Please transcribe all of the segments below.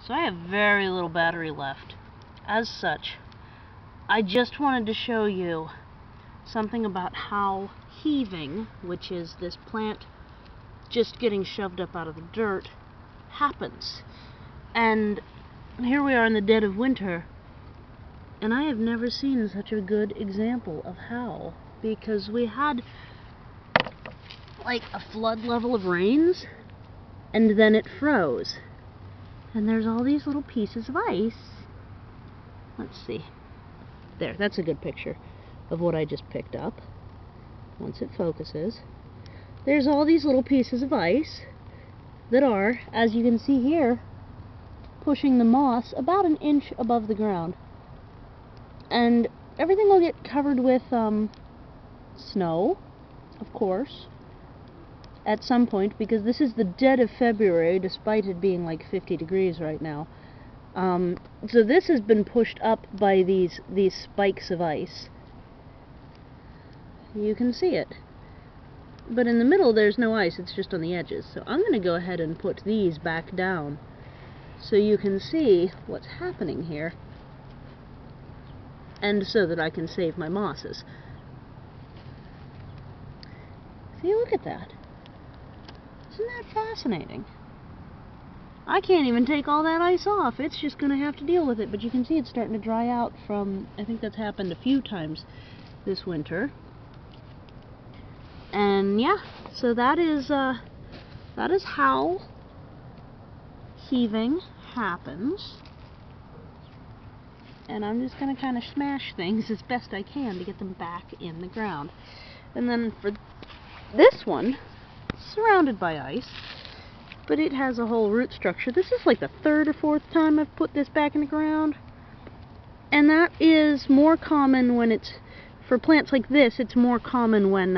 So I have very little battery left. As such, I just wanted to show you something about how heaving, which is this plant just getting shoved up out of the dirt, happens. And here we are in the dead of winter, and I have never seen such a good example of how, because we had like a flood level of rains, and then it froze. And there's all these little pieces of ice. Let's see. There, that's a good picture of what I just picked up. Once it focuses. There's all these little pieces of ice that are, as you can see here, pushing the moss about an inch above the ground. And everything will get covered with snow, of course, at some point, because this is the dead of February, despite it being like 50 degrees right now. So this has been pushed up by these spikes of ice. You can see it. But in the middle there's no ice, it's just on the edges. So I'm going to go ahead and put these back down so you can see what's happening here, and so that I can save my mosses. See, look at that. Isn't that fascinating? I can't even take all that ice off. It's just going to have to deal with it. But you can see it's starting to dry out from, I think that's happened a few times this winter. And yeah, so that is how heaving happens. And I'm just going to kind of smash things as best I can to get them back in the ground. And then for this one, it's surrounded by ice, but it has a whole root structure. This is like the third or fourth time I've put this back in the ground. And that is more common when it's, for plants like this, it's more common when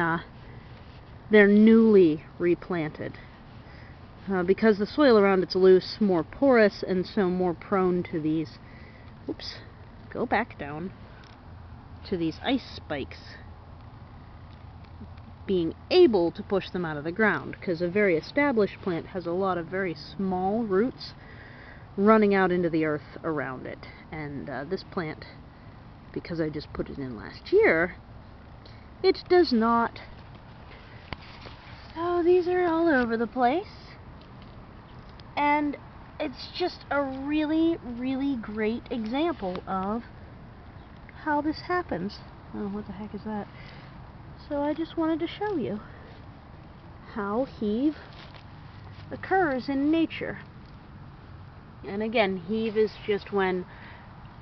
they're newly replanted. Because the soil around it's loose, more porous, and so more prone to these, oops, go back down, to these ice spikes being able to push them out of the ground, because a very established plant has a lot of very small roots running out into the earth around it. And this plant, because I just put it in last year, it does not. So these are all over the place, and it's just a really, really great example of how this happens. Oh, what the heck is that? So I just wanted to show you how heave occurs in nature. And again, heave is just when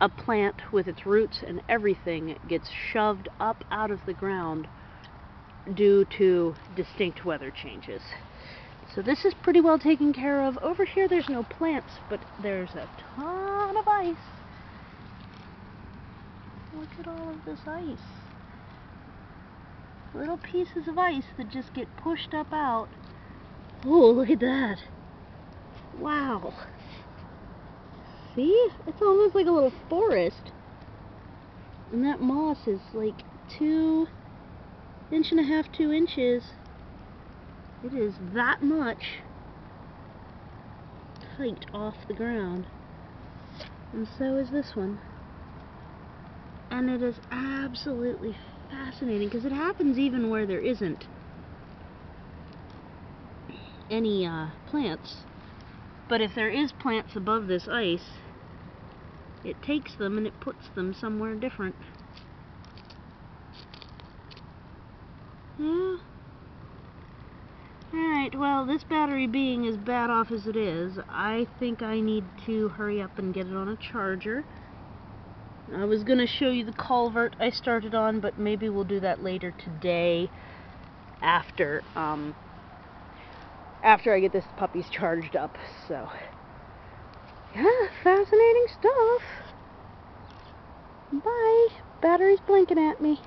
a plant with its roots and everything gets shoved up out of the ground due to distinct weather changes. So this is pretty well taken care of. Over here there's no plants, but there's a ton of ice. Look at all of this ice. Little pieces of ice that just get pushed up out. Oh, look at that. Wow. See? It's almost like a little forest. And that moss is like 2.5 inches, 2 inches. It is that much height off the ground. And so is this one. And it is absolutely fascinating, because it happens even where there isn't any plants. But if there is plants above this ice, it takes them and it puts them somewhere different. Yeah. Alright, well, this battery being as bad off as it is, I think I need to hurry up and get it on a charger. I was going to show you the culvert I started on, but maybe we'll do that later today after I get this puppy's charged up. So, yeah, fascinating stuff. Bye. Battery's blinking at me.